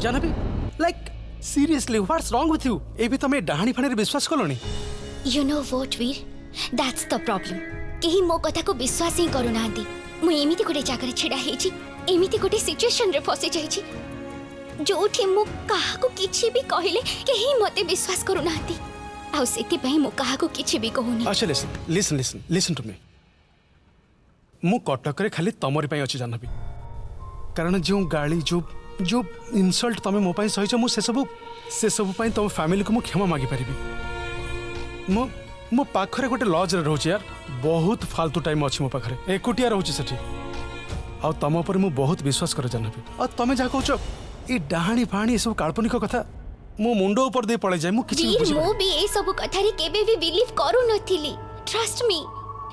Janvi like seriously what's wrong with you ए भी तमे डाहानी फाणी रे विश्वास कलोनी you know what Veer that's the problem केही मो कथा को विश्वास ही करू नांदी मु एमिति गोटे जगह छिड़ा हेची एमिति गोटे सिचुएशन रे फसी जाईची जोठी मु काहा को किछि भी कहिले केही मते विश्वास करू नांदी आ सेति पई मु काहा को किछि भी कहूनी अच्छा listen listen listen listen to me मु कटक रे खाली तमरी पई अछि जानबी कारण जो गाली जो जो इनसल्ट तमे मो पई सहिछ मु से सब पई तम फैमिली को मु क्षमा मागी परिबी मो पाखरे गोटे लॉज रे रहउची यार बहुत फालतू टाइम अछि मो पाखरे एकुटिया रहउची सेठी आ तम पर मु बहुत विश्वास कर जानबी आ तमे जा कहउछ ई डाहाणी फाणी सब काल्पनिक कथा मो मुंडो ऊपर दे पळे जाय मु किछि वीर मु भी ए सब कथा रे केबे भी बिलीव करू नथिली ट्रस्ट मी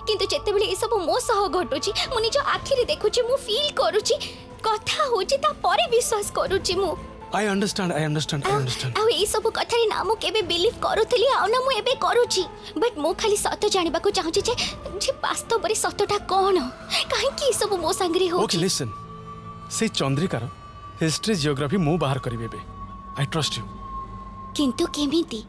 किंतु जेते बेले ए सब मो सह घटुची मु निज आखि रे देखुची मु फील करूची कथा होची ता परे विश्वास करूची मु आई अंडरस्टैंड आ ए सब कथा रे ना मु केबे बिलीव करूथली आ ना मु एबे करूची बट मु खाली सत्य जानिबा को चाहूची जे वास्तव रे सत्यटा कोन काहे कि ए सब मो संगरे होची ओके लिसन से चंद्रिकार हिस्ट्री जियोग्राफी मु बाहर करिवे बे आई ट्रस्ट यू किंतु केमिति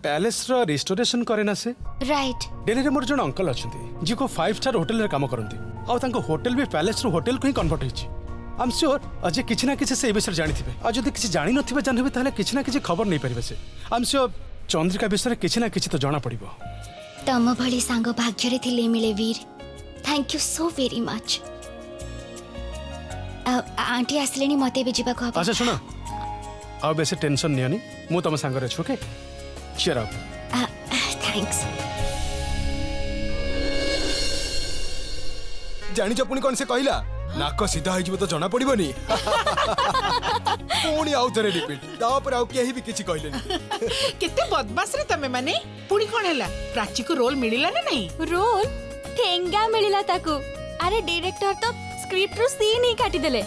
पैलेस रो रिस्टोरेशन करे ना से राइट दिल्ली रे मोर जण अंकल अछंती जी को 5 स्टार होटल रे काम करंती आ तांको होटल भी पैलेस रो होटल को ही कन्वर्ट होईची आई एम श्योर अजे किछि ना किछि से विषय जानिथिबे आ जदी किछि जानि नथिबे जानबे ताले किछि ना किछि खबर नै परिबे से आई एम श्योर चंद्रिका विषय किछि ना किछि तो जाना पड़िबो तम भली सांग भाग्य रे थिले मिले Veer thank you so very much aunty आसलेनी मते भी जीवा को अच्छा सुनो आ बेसे टेंशन नियनी मु तम संग रे छु ओके cheer up थैंक्स जानी जो पुनी कौन से कहला नाक सीधा हो तो जना पड़बनी पुनी आउ थरे रिपीट तापर आउ केही भी किछि कहलेनी केते बदमाश रे तमे माने पुनी कोन हैला प्राची को रोल मिलिला ना नहीं रोल ठेंगा मिलिला ताकू अरे डायरेक्टर तो स्क्रिप्ट रो सीन ही काटी देले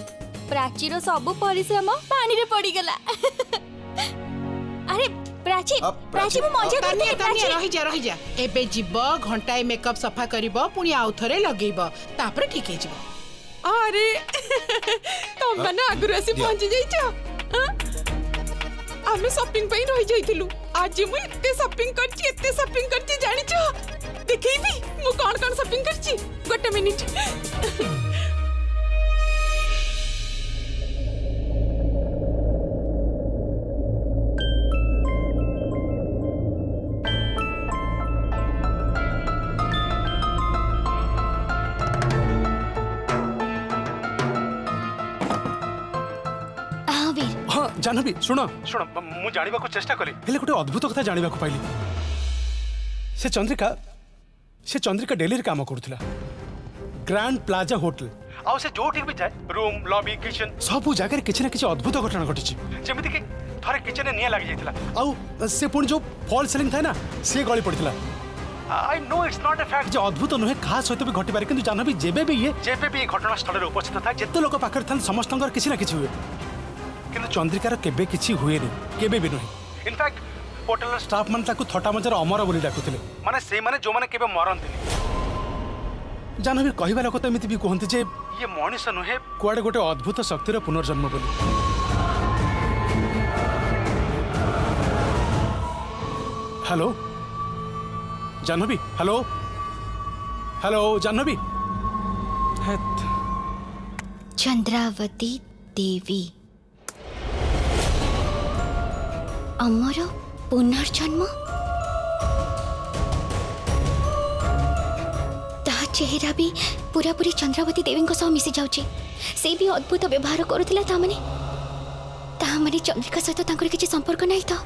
प्राची रो सब परिश्रम पानी रे पड़ी गेला अरे प्राची मु मजा करते तानिया रही जा एबे जीवो घंटाए मेकअप सफा करिवो पुनी आउ थरे लगेइबो तापर ठीक हे जीवो अरे तुम माने आगुर आसी पहुंच जाइछो आमे शॉपिंग पे रही जाइथिलु आज मु एते शॉपिंग करछि जानिछो देखैबी मु कोन शॉपिंग करछि गोटे मिनिट जानबी सुनो सुनो मु जानिबा को चेष्टा करी हेले गोटे अद्भुत कथा जानिबा को पाइली से चंद्रिका दिल्ली रे काम करथुला ग्रैंड प्लाजा होटल आ से जो ठीक भी जाए रूम लॉबी किचन सब जगह किछि ना किछि अद्भुत घटना घटिछि जेमिति कि थरे किचन ने निया लागि जाइतला आ से पुन जो फॉल सीलिंग था ना से गली पड़ितला I know it's not a fact जे अद्भुत नुहे खास होते भी घटी पारे किंतु जानबी जेबे भी ये घटना स्थल रे उपस्थित था जेते लोक पाखर थान समस्तंगर किछि ना किछि हुए किंतु चंद्रिकार केबे किछि हुए नी केबे भी नहीं इनफैक्ट होटल स्टाफ मन ताकू थटा मजार अमर बोली डाकुथिले माने से माने जो माने केबे मरंती जानबी कहिबा लोक त एमिति भी कहंती जे ये मनीष नुहे कुआडे गोटे अद्भुत शक्तिर पुनर्जन्म बोली hello Jahnavi hello hello Jahnavi Chandravati Devi अमर पुनर्जन्म ता चेहरा भी पूरा पूरी चंद्रावती देवी को सह मिसी जाउची से भी अद्भुत व्यवहार करुथिला ता माने चंद्रिका सहित तांकर किछि संपर्क नाही तो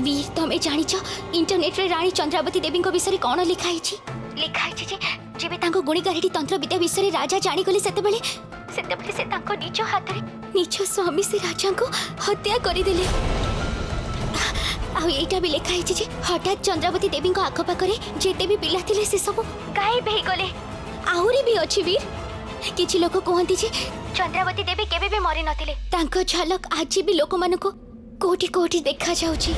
वीर तमे जानिछ इंटरनेट रे रानी चंद्रावती देवी को विषय कोन लिखाई छी जे जेबे तांको गुणीगारिणी तंत्र विद्या विषय राजा जानी गले सेतेबेले से तांको निज हाथ रे निज स्वामी से राजा को हत्या करि देले आ एटा भी लिखाई छी जे हठात चंद्रावती देवी को आखो पाकरे जेते भी पिला थिले से सब गायब हे गले आहुरी भी अछि वीर किछि लोक कहंती जे चंद्रावती देवी केबे भी मरि नथिले तांको झलक आज भी लोक मानको कोटि कोटि देखा जाउची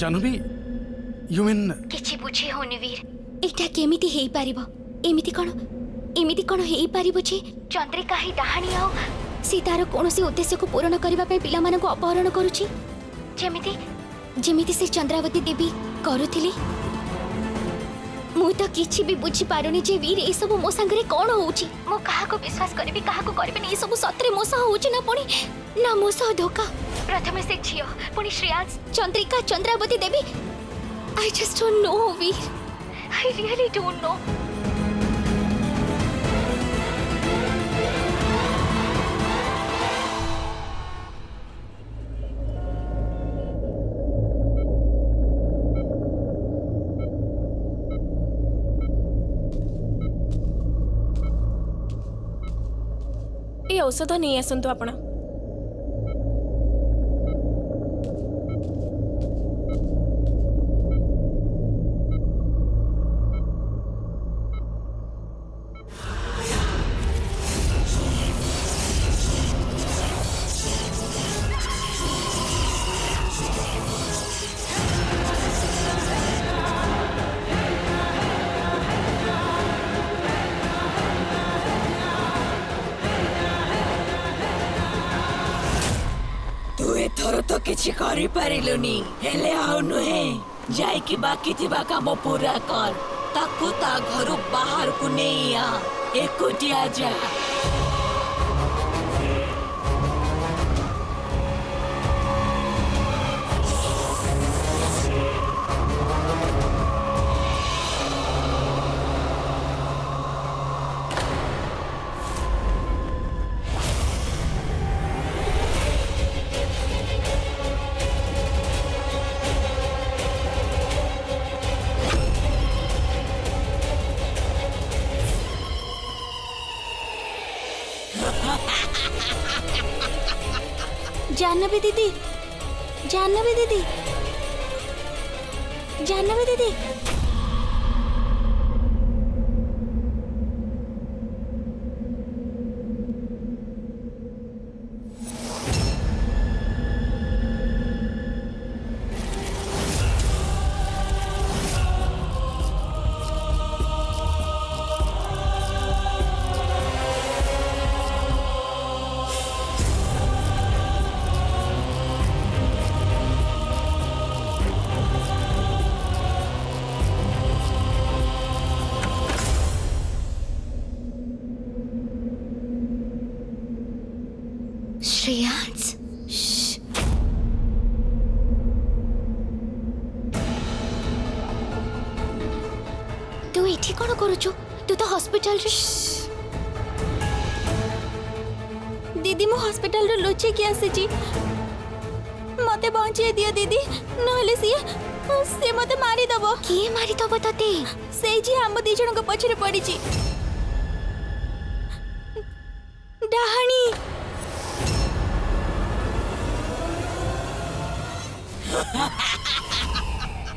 जानवी यू मीन किछि बुझे होनी वीर एटा केमिति हेई पारिबो एमिति कोन हेई पारिबो जे चंद्रिका ही डाहाणी आउ सी तार कोनोसी उद्देश्य को पूर्ण करबा पे पिला मानको अपहरण करूची जेमिति से चंद्रावती देवी करूथिली मु तो किछि भी बुझी पारुनी जे वीर ए सब मो संगरे कोन होउची मो काहा को विश्वास करबी काहा को करबे ए सब सत्रे मो सह होउची ना पुनी ना मो सह धोखा प्रथमे से झियो पुनी Shreyansh Chandrika Chandravati Devi I just don't know Veer I really don't know ए औषध नहीं आसतु आपण एथर तो किछि करि पारिलुनी हेले आउ नुहे जाई कि बाकी थिबा काम पूरा कर ताकू ता घरु बाहर को नहीं आ एकुटिया जा जानवी दीदी जानवी दीदी जानवी दीदी श्रेयांश तू एठी कोन करूछु तू तो हॉस्पिटल रे दीदी मु हॉस्पिटल रो लुचे के आसे जी मते बंचे दियो दीदी नहले से मते मारी दबो के मारी दबो तते सेई जी हम दी जण को पछरे पड़ी छी डाहाणी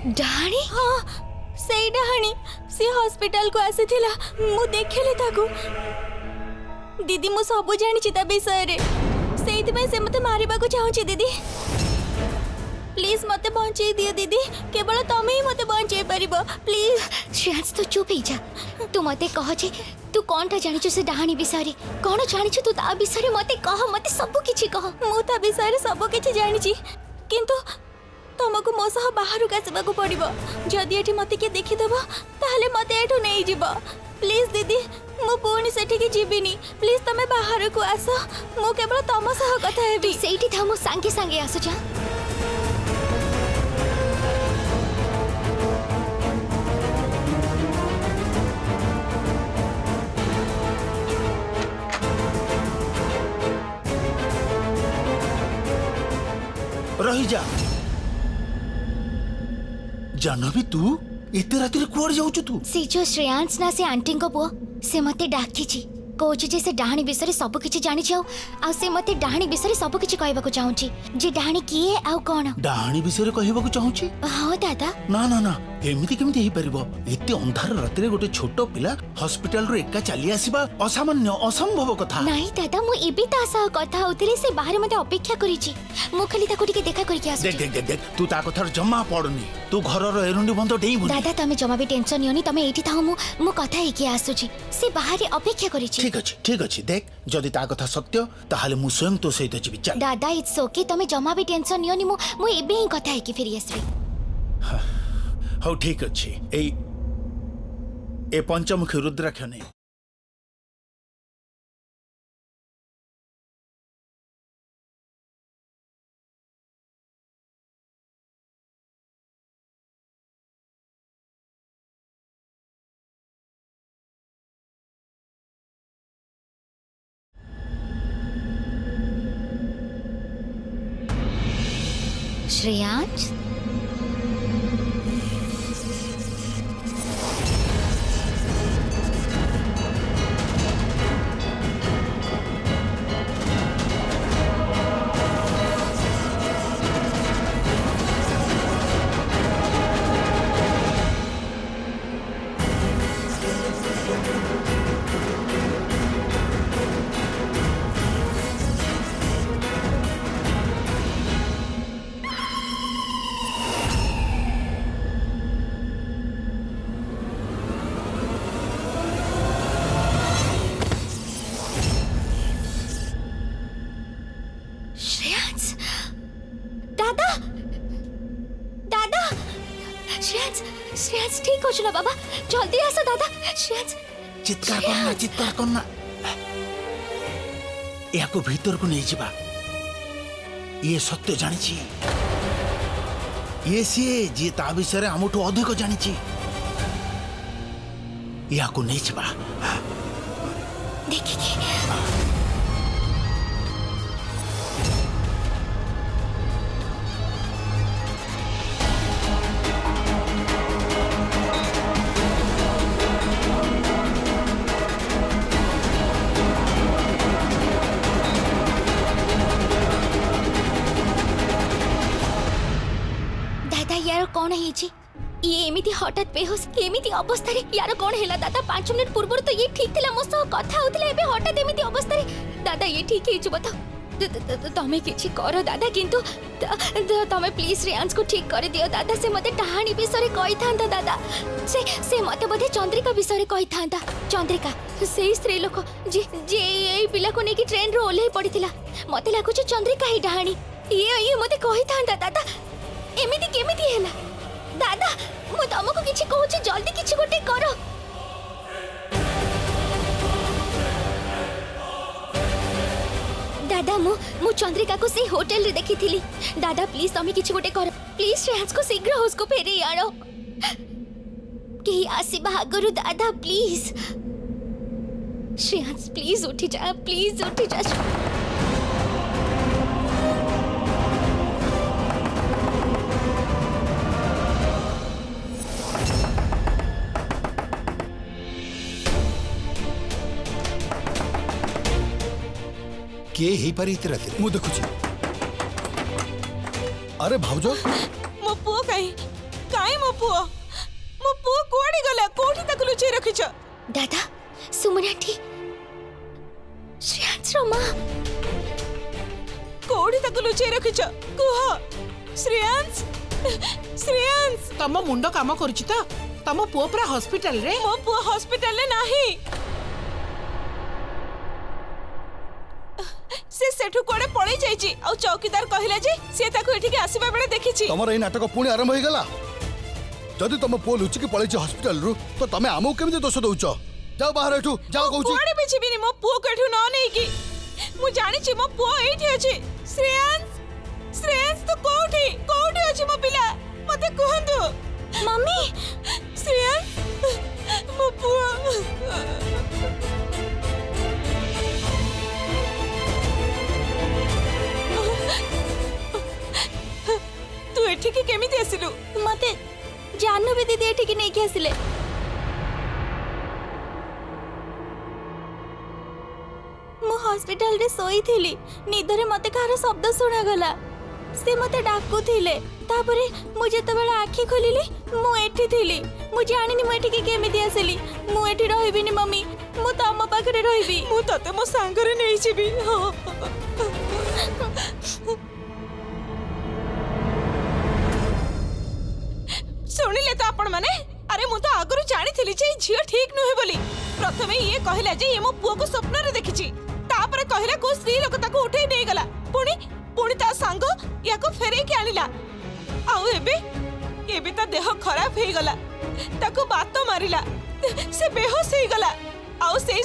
डाहाणी हाँ सेई डाहाणी से हॉस्पिटल को आसी थिला मु देखले ताकू दीदी मु सब जानि छी ता विषय रे सेइति में से मते मारिबा को चाहू छी दीदी प्लीज मते बंचे दियो दीदी केवल तमे ही मते बंचे परिबो प्लीज श्रेयांश तू चुप ही जा तू मते कह जे तू कोनटा जानिछु से डाहाणी विषय रे कोन जानिछु तू ता विषय रे मते कह मते सब किछि कह मु ता विषय रे सब किछि जानि छी किंतु तुमको मो सह बाहर आसवा को पड़ो जदि एठी मते के देखि देबो ताहले मते एठो नहीं जीवो प्लीज दीदी मु पुणी सेठी जीविनी प्लीज तमे बाहर को आस मु केवल तम सह कथा हेबी सेठी था मो संगे संगे आसु जा रही जा जानवी तू एते राति रे कुआड़ जाउछु तू से जो श्रेयांश ना से आंटी को पुओ से मते डाकी छी कोच जे से डाहाणी विषय रे सब किछि जानि जाऊ आ से मते डाहाणी विषय रे सब किछि कहबा को चाहू छी जे डाहाणी किए आ कोन डाहाणी विषय रे कहबा को चाहू छी हां दादा ना ना ना एमिति केमिति हेई परिबो एते अंधार रातिरे गोटे छोट पिला हॉस्पिटल रो एका चली आसीबा असामान्य असंभव कथा नहीं दादा मु एबी ता सह कथा होतले से बाहर मते अपेक्षा करिछि मु खाली ताको टिके देखा करके आसु देख देख देख देख तू ता कथार जम्मा पड़नी तू घर रो एरुंडी बंद डेई बोली दादा तमे जमा भी टेंशन नियोनी तमे एठी थाओ मु कथा हेकी आसुछि से बाहर अपेक्षा करिछि ठीक अछि देख जदि ता कथा सत्य ताहाले मु स्वयं तो सहित जीवि चल दादा इट्स ओके तमे जमा भी टेंशन नियोनी मु एबे ही कथा हेकी फेरी आसबे हौ ठीक अछि ए पंचमुखी रुद्राक्ष ने श्रेयांश श्रेयांश ठीक हो बाबा जल्दी आसो दादा श्रेयांश चित्कार करना याको भीतर को नहीं जिबा ये सत्य जानिछि ये सीए जे ता विषय हमठू अधिक जानिछि याको नहीं जिबा देखिए कौन है ये एमिति हठात बेहोश एमिति अवस्था रे यार कौन हैला दादा 5 मिनिट पूर्व तो ये ठीक थिला मो सह कथा होतले एबे हठात एमिति अवस्था रे दादा ये ठीक है जुबत तमे किछि करो दादा किंतु तमे प्लीज श्रेयांश को ठीक कर दियो दादा से मते कहानी विषय कहि थांता दादा से मते बोधे चंद्रिका विषय कहि थांता चंद्रिका से स्त्री लोक जे ए पिला को नेकी ट्रेन रो ओले पड़िथिला मते लागु छ चंद्रिका ही डहाणी ये मते कहि थांता दादा एमिति केमिति हैला दादा मु तमको किछि कहू छी जल्दी किछि गोटे करो दादा मु चंद्रिका को से होटल रे देखि थिली दादा प्लीज तमे किछि गोटे करो प्लीज श्रेयांश को शीघ्र उसको फेरे आरो के आसी भागरु दादा प्लीज श्रेयांश प्लीज उठी जा के ही पारी इते राति मु देखुची अरे भाउजो मो पुओ काई मो पुओ कोडी गला कोठी तक लुचै रखिछ दादा सुमनाठी श्रेयांश रो मां कोठी तक लुचै रखिछ कुह श्रेयांश तम मुंडो काम करछि त तम पुओ पूरा हॉस्पिटल रे मो पुओ हॉस्पिटल ले नाही से सेठु कोडे पळै जाईची आ चौकीदार कहिला जे से ताको एठी के आसीबा बेले देखिछि तमर ए नाटक पुणी आरंभ होई गला जदि तुम पुओ लुचि के पळै हॉस्पिटल रु तो तमे आमो केमिति दोष दउछ जाओ बाहर एठु जाओ कहूची कोडे बिछिबिनी मो पुओ को एठु न नै की मु जानि छी मो पुओ एठी अछि श्रेयांश तो कोठी अछि मो पिला मते कहंतु मम्मी श्रेयांश मो पुओ तू एठी के केमिति आसिलु मते जाह्नवी दीदी एठी के नै के आसिले मु हॉस्पिटल रे सोई थिली निदरे मते कार शब्द सुना गला से मते डाकुथिले तापरे मु जेतेबेले आखि खोलिली मु एठी थिली मु जानिनी मु एठी के केमिति आसिली मु एठी रहिबिनी मम्मी मु तम पाखरे रहिबी ମୁଁ ତତେ ମୋ ସାଙ୍ଗରେ ନେଇଯିବି ଶୁଣିଲେ ତ ଆପଣ ମାନେ ଆରେ ମୁଁ ତ ଆଗରୁ ଜାଣିଥିଲି ଯେ ଝିଅ ଠିକ ନୁହେଁ ବୋଲି ପ୍ରଥମେ ଇଏ କହିଲା ଯେ ଇଏ ମୋ ପୁଅକୁ ସ୍ୱପ୍ନରେ ଦେଖିଛି ତାପରେ କହିଲା କୋଉ ସ୍ତ୍ରୀ ଲୋକ ତାକୁ ଉଠେଇ ନେଇଗଲା ପୁଣି ପୁଣି ତା ସାଙ୍ଗ ୟାକୁ ଫେରେଇକି ଆଣିଲା ଆଉ ଏବେ ଏବେ ତା ଦେହ ଖରାପ ହେଇଗଲା ତାକୁ ବାତ ମାରିଲା ସେ ବେହୋସ ହେଇଗଲା ଆଉ ସେଇ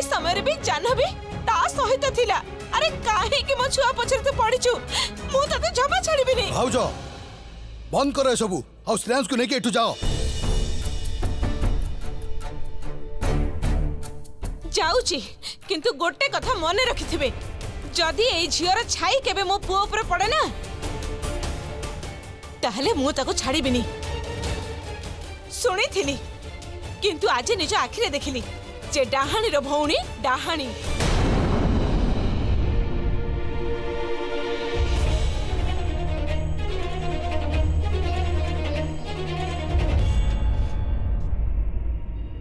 ସମୟରେ ବି ଜାହ୍ନବୀ ତା ସହିତ ଥିଲା ଆରେ କାହିଁକି ମୋ ଛୁଆ ପଛରେ ତୁ ପଡ଼ିଛୁ ମୁଁ ତତେ ଜମା ଛାଡ଼ିବିନି भाउज बंद करो सबू आ श्रेयांश को लेके एठू जाओ जाऊची किंतु गोटे कथा मने रखिथिबे जदि ए झियर छाई केबे मो पुओ ऊपर पड़े ना ताहले मु ताको छाड़ीबिनी सुनिथिली किंतु आज निज आखिरे देखिली जे डाहाणी रो भौणी डाहाणी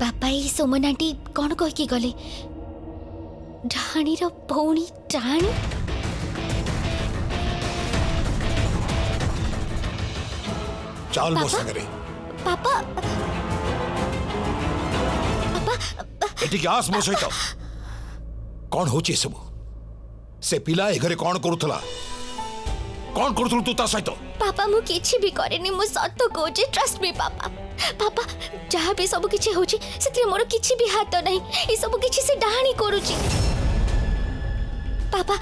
बापा ये सोमन आंटी कौन कह के गले डाहाणी रो भौणी डाहाणी चाल मो पापा? संगरे पापा पापा एटी आस मो सहित कौन होची सब से पिला ए घरे कौन करूथला कौन करूथलु तू ता सहित पापा मु किछि भी करेनी मु सत्य कहूची ट्रस्ट मी पापा पापा जहाँ भी सब किछि होची सेति मोर किछि भी हाथ नहीं ए सब किछि से डाहाणी करूची पापा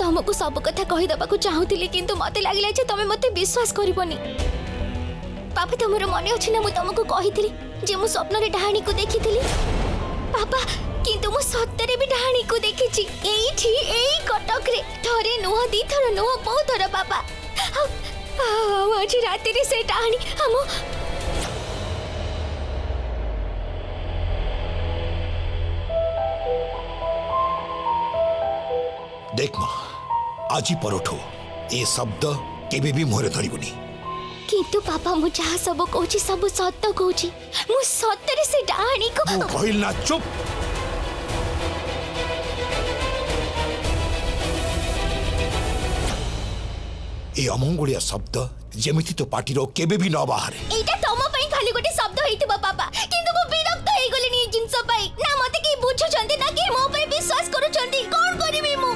तुमको सब कथा कहि दबा को चाहूतिली किंतु मते लागिला जे तमे मते विश्वास करिवनी पापा तुमर मने अछि ना मु तुमको कहिथिली जे मु स्वप्न रे डाहाणी को देखिथिली पापा किंतु मु सत्य रे भी डाहाणी को देखिछि एठी एई कटक रे थरे नुह दी थर नुह बहु थर पापा आज रात रे से डाहाणी हम देख मां आजी परोठो ए शब्द केबे भी मोरे धरिबुनी किंतु पापा मु जहाँ सब कहूची सब सत्य कहूची मु सत्य रे से डाहाणी को तू कहिल ना चुप ए अमंगुलिया शब्द जेमिति तो पार्टीर केबे भी न बाहरे एटा तम पई खाली गोटे शब्द होइतिबा पापा किंतु मु विरक्त होई गले नि जिंस पई ना मते की बुझु चंदी ना कि मो पे विश्वास करू चंदी कोन करिवि मु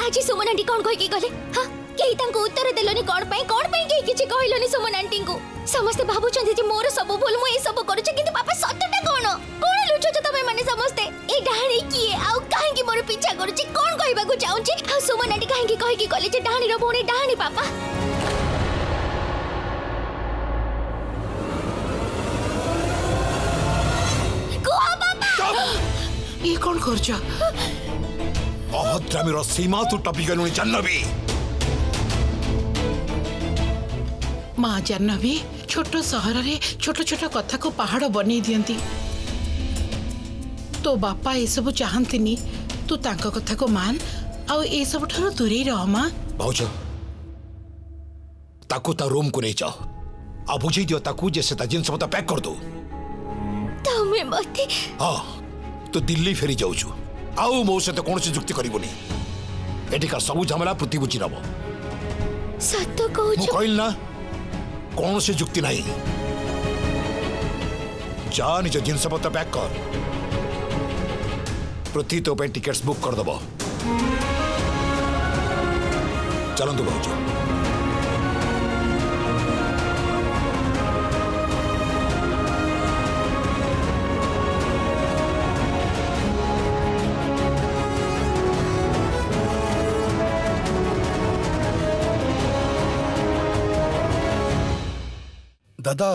आज सुमन आंटी कोन कहि की गले हां केही तांको उत्तर देलोनी कोन पई केही किछि कहिलोनी सुमन आंटी को समस्त भाबु चंदी जे मोर सब भूल मु ए सब करू छ किंतु पापा सत्यटा कोन कोन लुचो छ तमे माने समस्ते ए डाहाणी किए आउ काहे की मोर पीछा करू छी कोन कहबा को चाहू छी आ सुमन आंटी काहे की कहि की गले जे डाहाणी रो भोणी डाहाणी पापा ये कौन करछ अभद्रामीर सीमा तू टपी गलुनी जाह्नवी माँ जाह्नवी छोट सहर रे छोट छोट कथा को पहाड़ बनी दियंती तो बापा ये सब चाहंतिनी तू तांको कथा को मान आउ ए सब ठारो दूरे रह माँ भाउज ताकू ता रूम को नहीं जाओ आ बुझी दियो ताकू जे से ता जिनस मता पैक कर दो तमे मते हां तो दिल्ली फेरी जाऊछु आउ मो से तो कौन से जुक्ति करिवनी एटिका सब झमेला प्रति बुझी नबो सत्य मु कहूछ कहल ना कौन से जुक्ति नहीं जा निज जिनस पता पैक कर प्रति तो पे टिकट्स बुक कर दबो चलंतु भाउज दादा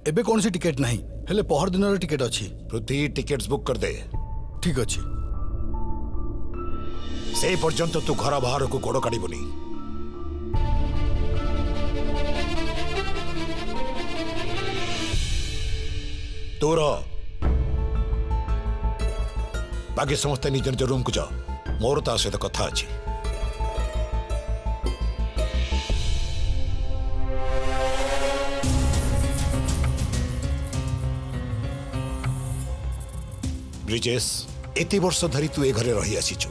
एबे कौन सी टिकेट नहीं हेले पहर दिन टिकेट अच्छी प्रति टिकट्स बुक कर दे ठीक अच्छी से पर्यंत तू घर बाहर को गोड़ काढ़बुनी तोर बाकी समस्त निज निज रूम को जाओ मोर ता सहित कथा अच्छी ब्रिजेश एते वर्ष धरी तू ए घरे रही आसीचु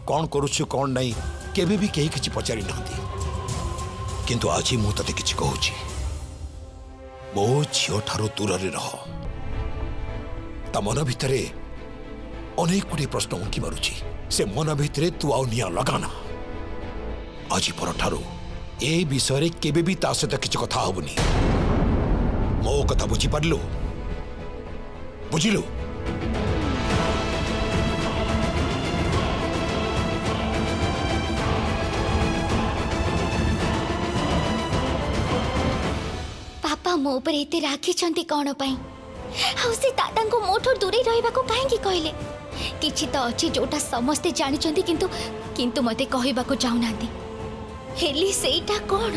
कौन करुछु कौन नहीं केबे भी केही किछि पचारि नांती किंतु आज मु तते किछि कहूछि मो झियो ठारो दूर रे रह ता मन भितरे अनेक गुड़े प्रश्न उंकी मारुछि से मन भितरे तू आउ निया लगाना आज पर ठारो ए विषय रे केबे भी ता सहित किछि कथा होबनी मो कथा बुझी पारलु बुझिलु बापा मो ऊपर एते राखिछंती कोन पई हाउ से दादांको मोठो दूरे रहबाको काहेकि कहले किछि तो अछि जोटा समस्ते जानिछंती किंतु मते कहबाको चाहू नांती हेली सेटा कोन